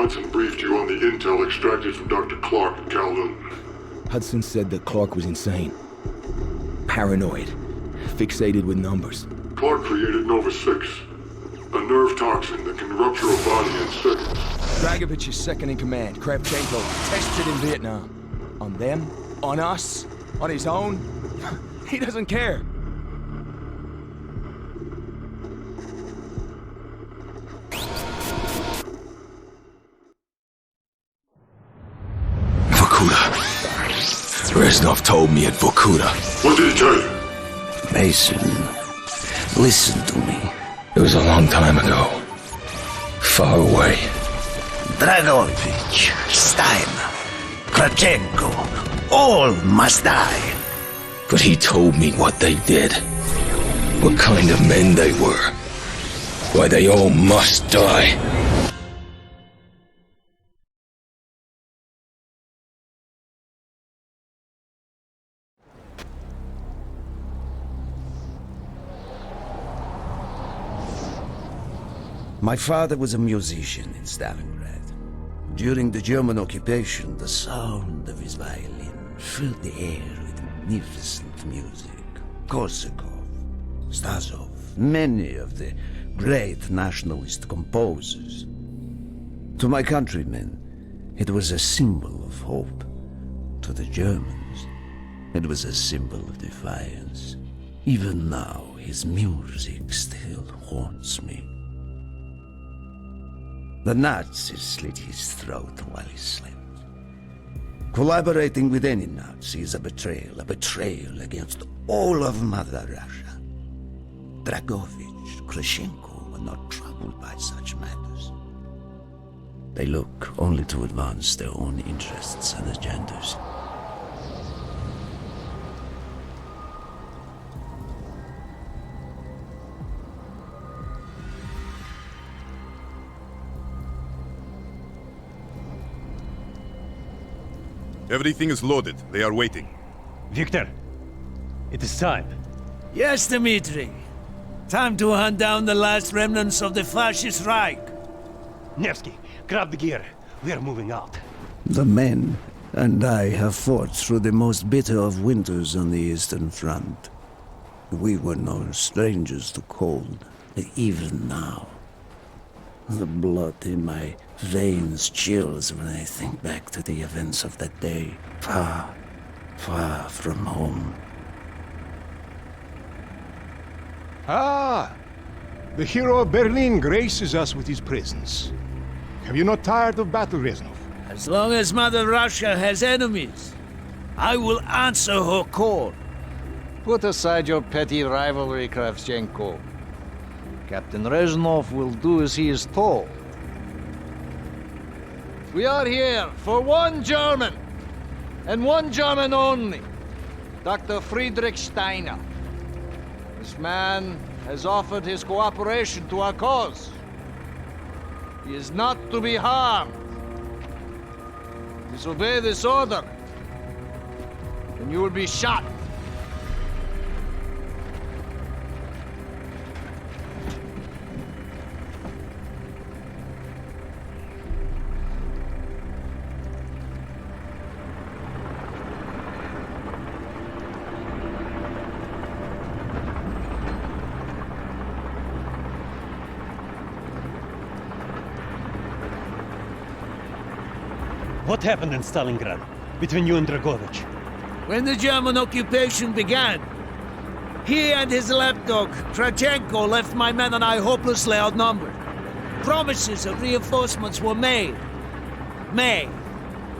Hudson briefed you on the intel extracted from Dr. Clark at Kowloon. Hudson said that Clark was insane. Paranoid. Fixated with numbers. Clark created Nova 6, a nerve toxin that can rupture a body in seconds. Dragovich is second in command. Kravchenko, tested in Vietnam. On them? On us? On his own? He doesn't care. Vorkuta. Reznov told me at Vorkuta. What did he tell you? Mason, listen to me. It was a long time ago. Far away. Dragovich, Steiner, Kravchenko, all must die. But he told me what they did. What kind of men they were. Why they all must die. My father was a musician in Stalingrad. During the German occupation, the sound of his violin filled the air with magnificent music. Korsakov, Stasov, many of the great nationalist composers. To my countrymen, it was a symbol of hope. To the Germans, it was a symbol of defiance. Even now, his music still haunts me. The Nazis slit his throat while he slept. Collaborating with any Nazi is a betrayal against all of Mother Russia. Dragovich, Kravchenko were not troubled by such matters. They look only to advance their own interests and agendas. Everything is loaded. They are waiting. Victor, it is time. Yes, Dmitri. Time to hunt down the last remnants of the fascist Reich. Nevsky, grab the gear. We are moving out. The men and I have fought through the most bitter of winters on the Eastern Front. We were no strangers to cold, even now. The blood in my veins chills when I think back to the events of that day, far, far from home. Ah! The hero of Berlin graces us with his presence. Have you not tired of battle, Reznov? As long as Mother Russia has enemies, I will answer her call. Put aside your petty rivalry, Kravchenko. Captain Reznov will do as he is told. We are here for one German, and one German only, Dr. Friedrich Steiner. This man has offered his cooperation to our cause. He is not to be harmed. Disobey this order, and you will be shot. What happened in Stalingrad between you and Dragovich? When the German occupation began, he and his lapdog, Kravchenko, left my men and I hopelessly outnumbered. Promises of reinforcements were made,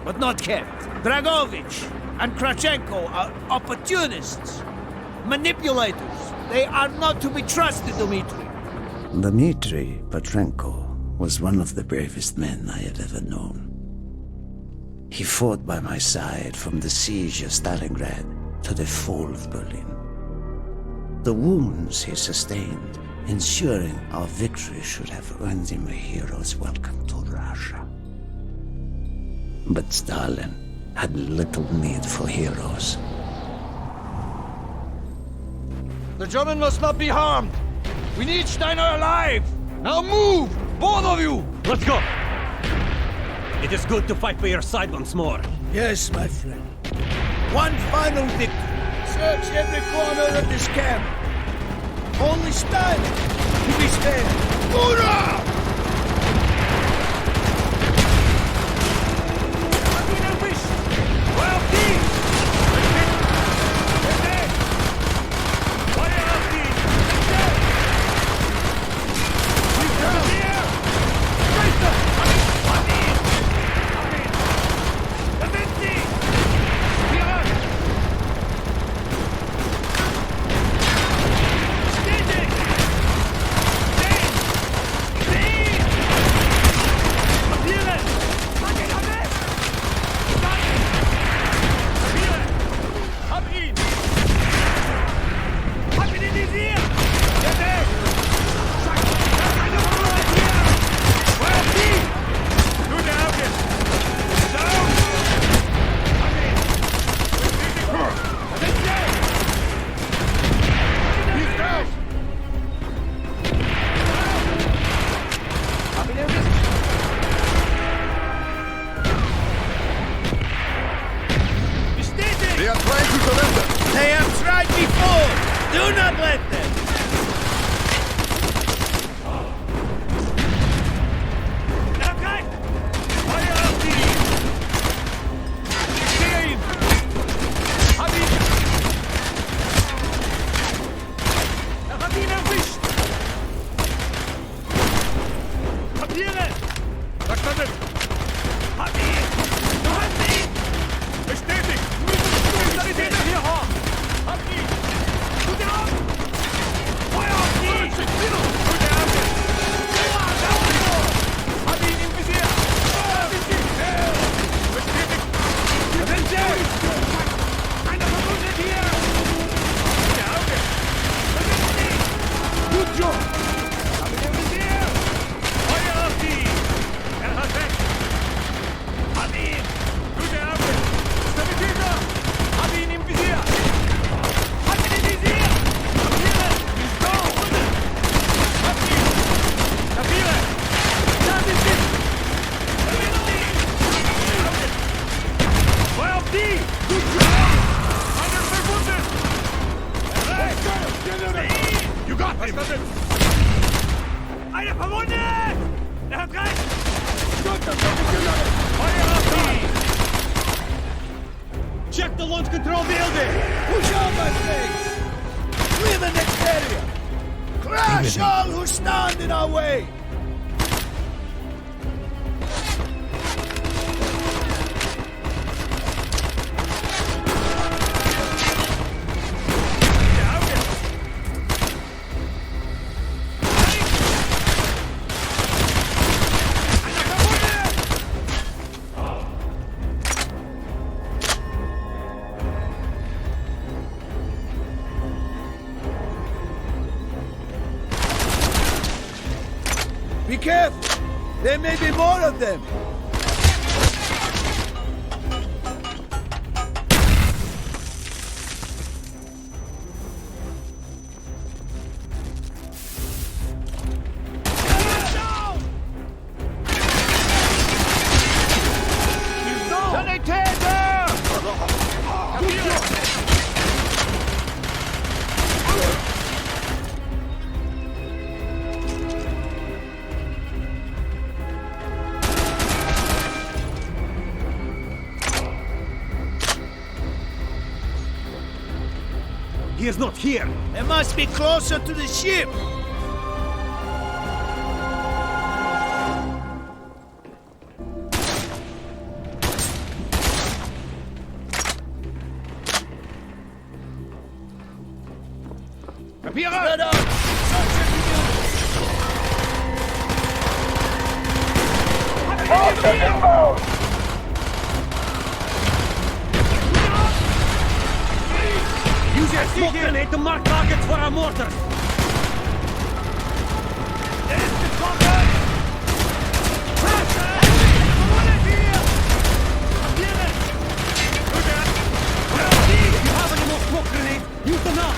but not kept. Dragovich and Kravchenko are opportunists, manipulators. They are not to be trusted, Dmitri. Dmitri Petrenko was one of the bravest men I have ever known. He fought by my side from the siege of Stalingrad to the fall of Berlin. The wounds he sustained, ensuring our victory, should have earned him a hero's welcome to Russia. But Stalin had little need for heroes. The German must not be harmed. We need Steiner alive. Now move, both of you. Let's go! It is good to fight by your side once more. Yes, my friend. One final victory. Search every corner of this camp. Only Steiner to be spared. Hoorah! They are trying to surrender. They have tried before. Do not let them. You got him! Einer verwundet! Er hat recht! Check the launch control building! Push on, my face! Clear the next area! Crash all who stand in our way! Be careful! There may be more of them! He is not here! They must be closer to the ship! Spread out! Search every building! Use your smoke grenade to mark targets for our mortars! If you have any more smoke grenades, use them now!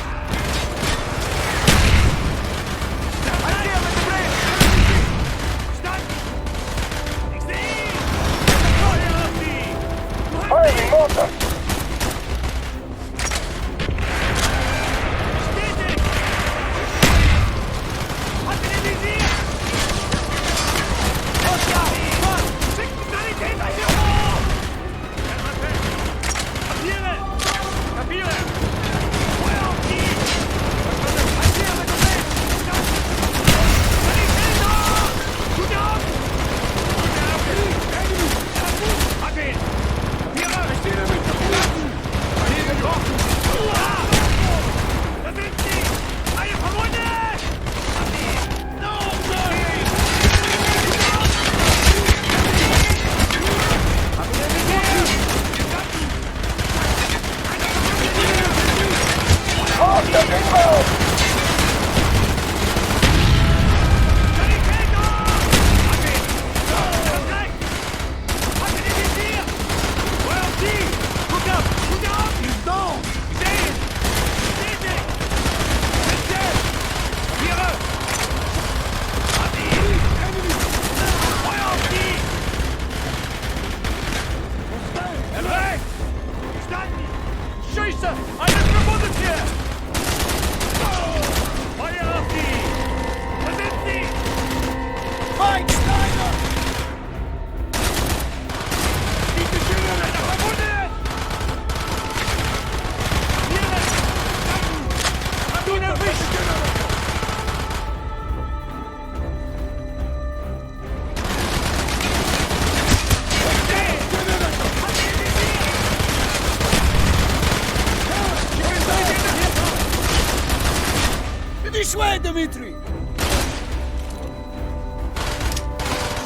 This way, Dmitri!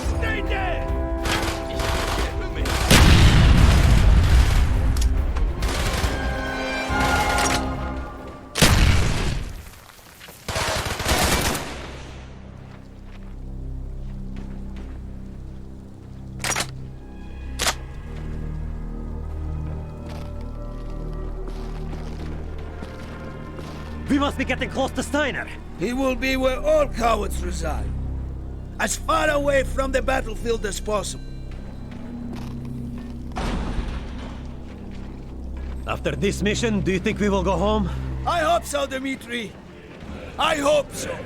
Stay there! We must be getting close to Steiner. He will be where all cowards reside. As far away from the battlefield as possible. After this mission, do you think we will go home? I hope so, Dmitri. I hope so.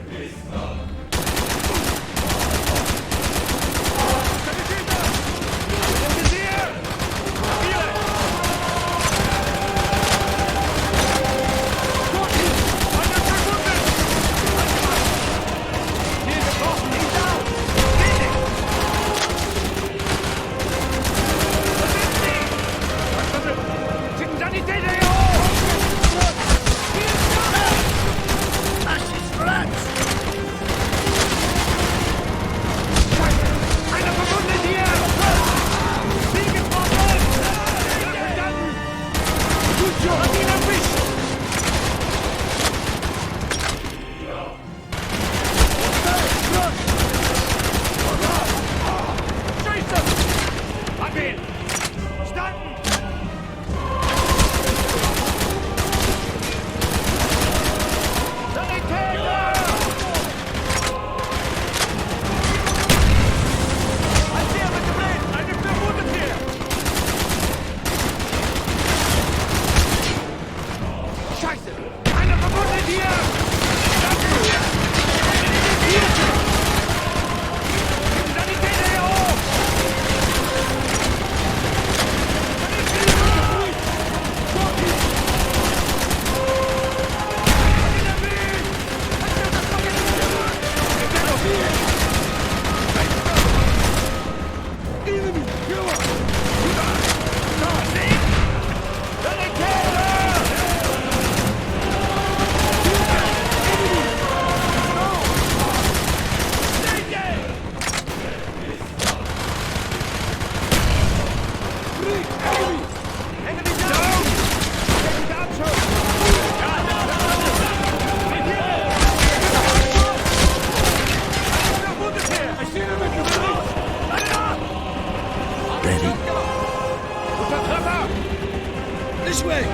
This way!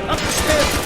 Up the stairs!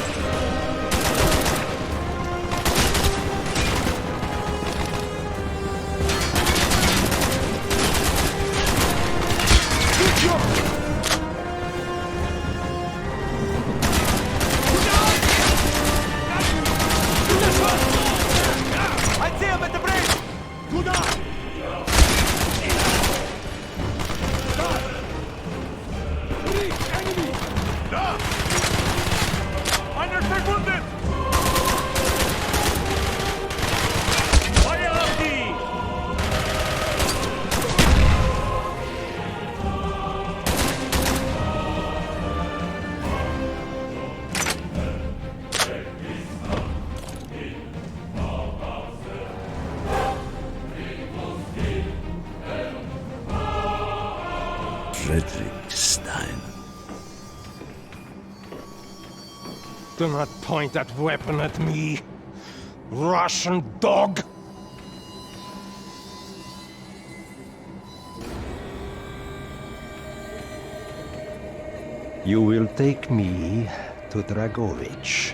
Frederick Steiner. Do not point that weapon at me, Russian dog! You will take me to Dragovich.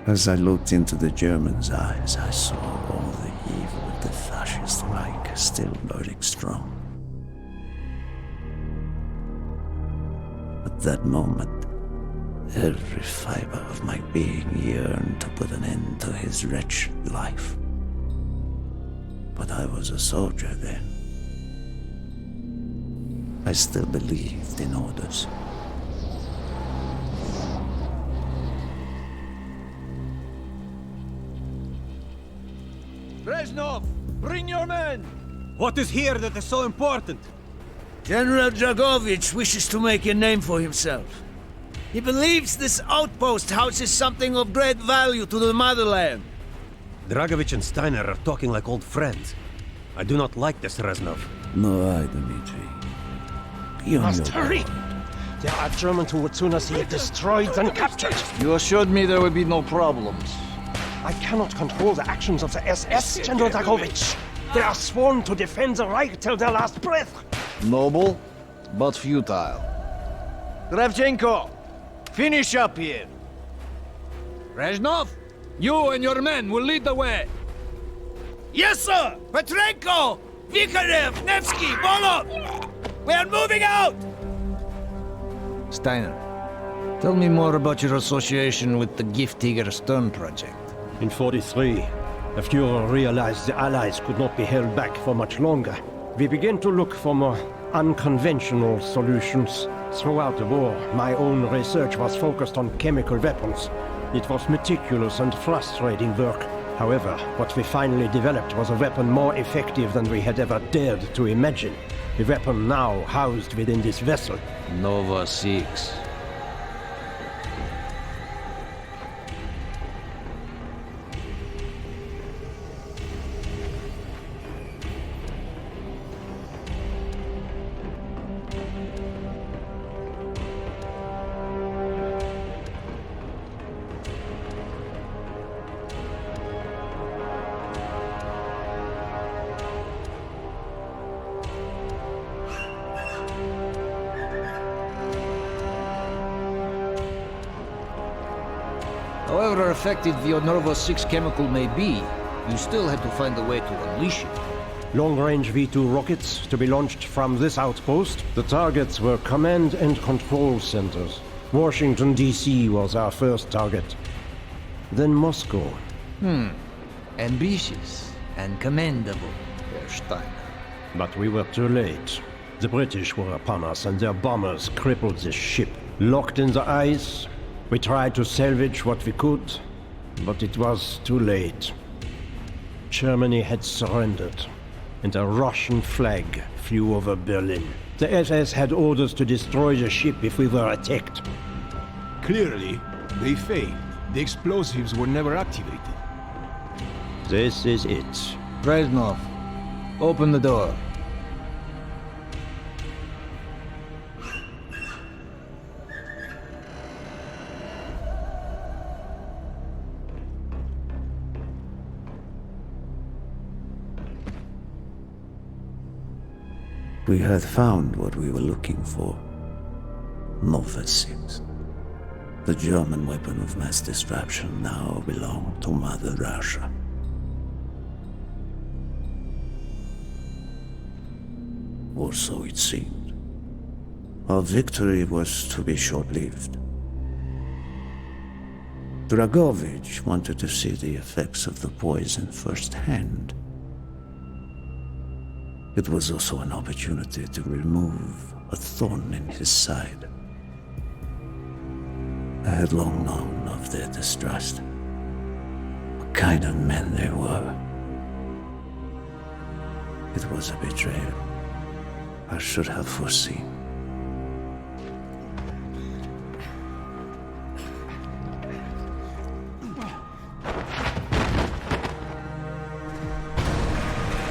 As I looked into the German's eyes, I saw all the evil of the fascist Reich still burning strong. At that moment, every fiber of my being yearned to put an end to his wretched life. But I was a soldier then. I still believed in orders. Reznov, bring your men! What is here that is so important? General Dragovich wishes to make a name for himself. He believes this outpost houses something of great value to the motherland. Dragovich and Steiner are talking like old friends. I do not like this, Reznov. No, I, Dmitri. Be on Must your hurry! guard. There are Germans who would sooner see it destroyed than captured. You assured me there would be no problems. I cannot control the actions of the SS, General Dragovich. They are sworn to defend the Reich till their last breath. Noble, but futile. Kravchenko, finish up here. Reznov, you and your men will lead the way. Yes, sir! Petrenko! Vikarev! Nevsky! Volov! We are moving out! Steiner, tell me more about your association with the Giftiger Stern project. In 43, the Fuhrer realized the Allies could not be held back for much longer. We began to look for more unconventional solutions. Throughout the war, my own research was focused on chemical weapons. It was meticulous and frustrating work. However, what we finally developed was a weapon more effective than we had ever dared to imagine. A weapon now housed within this vessel. Nova 6. However effective the Nova 6 chemical may be, you still had to find a way to unleash it. Long-range V2 rockets to be launched from this outpost. The targets were command and control centers. Washington, D.C. was our first target. Then Moscow. Ambitious and commendable, Herr Steiner. But we were too late. The British were upon us and their bombers crippled the ship. Locked in the ice, we tried to salvage what we could, but it was too late. Germany had surrendered, and a Russian flag flew over Berlin. The SS had orders to destroy the ship if we were attacked. Clearly, they failed. The explosives were never activated. This is it. Reznov, open the door. We had found what we were looking for. Nova 6. The German weapon of mass destruction now belonged to Mother Russia. Or so it seemed. Our victory was to be short-lived. Dragovich wanted to see the effects of the poison firsthand. It was also an opportunity to remove a thorn in his side. I had long known of their distrust. What kind of men they were. It was a betrayal I should have foreseen.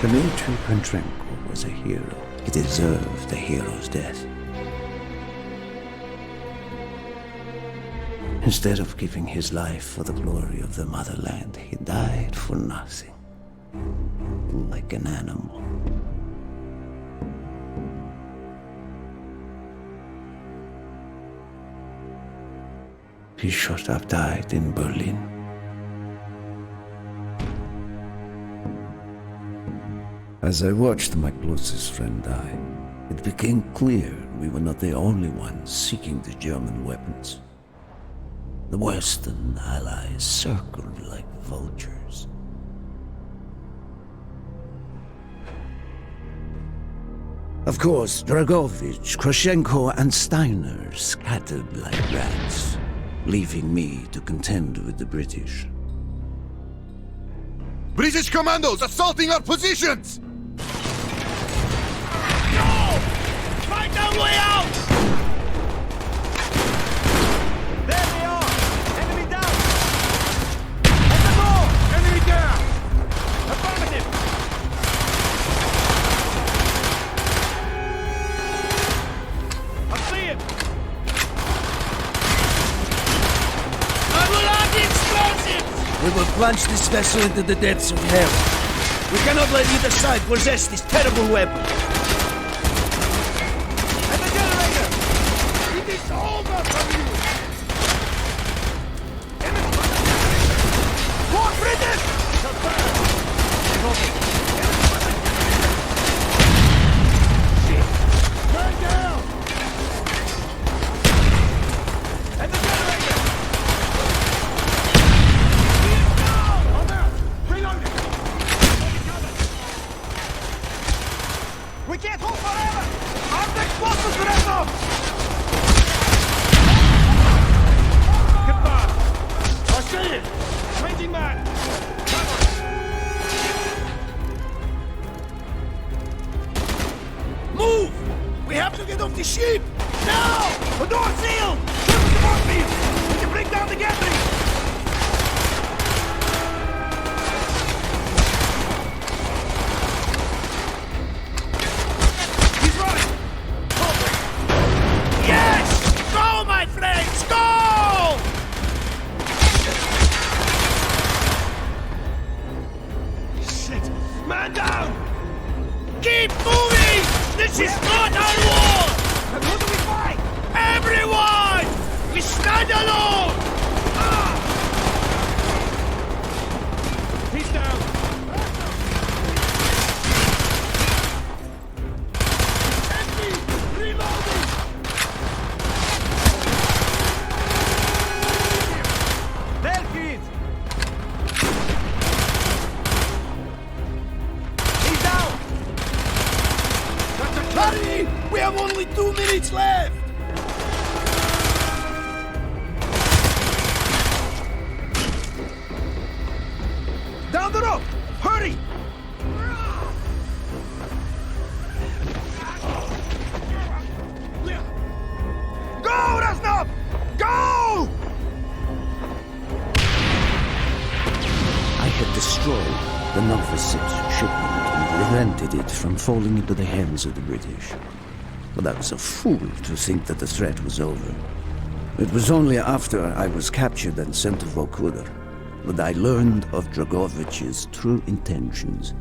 Dmitri Petrenko was a hero. He deserved a hero's death. Instead of giving his life for the glory of the motherland, he died for nothing. Like an animal. He should have died in Berlin. As I watched my closest friend die, it became clear we were not the only ones seeking the German weapons. The Western Allies circled like vultures. Of course, Dragovich, Kravchenko, and Steiner scattered like rats, leaving me to contend with the British. British commandos assaulting our positions! Find our way out! There they are! Enemy down! At the door! Enemy down! plunge this vessel into the depths of hell. We cannot let either side possess this terrible weapon. And the generator! It is over from you! More British! Turn down! And the generator! I'm out! Reloading! We can't hold forever! Our next forces press up! Get back! I see it! Changing back! Move! We have to get off the ship! Now! The door sealed! Turn the warp field! We can bring down the gantry! He's running! Yes! Go, my friends! Go! Shit! Man down! Keep moving! This is not our war! And who do we fight? Everyone! We stand alone! He's down! Empty! Reloading! There, kids! He's down! Hurry! We have only 2 minutes left! Down the rope! Hurry! Go, Reznov! Go! I had destroyed the Nova 6 shipment and prevented it from falling into the hands of the British. But I was a fool to think that the threat was over. It was only after I was captured and sent to Vorkuta that I learned of Dragovich's true intentions.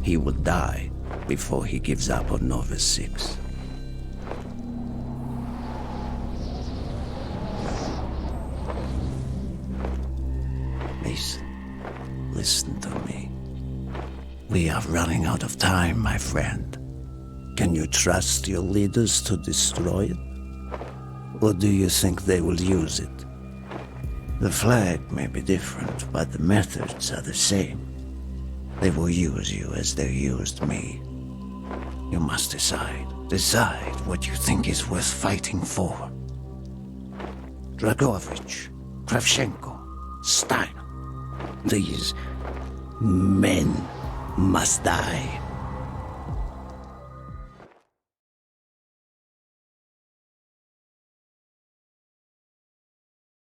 He would die before he gives up on Nova 6. Mason, listen to me. We are running out of time, my friend. Can you trust your leaders to destroy it? Or do you think they will use it? The flag may be different, but the methods are the same. They will use you as they used me. You must decide. Decide what you think is worth fighting for. Dragovich, Kravchenko, Steiner. These men must die.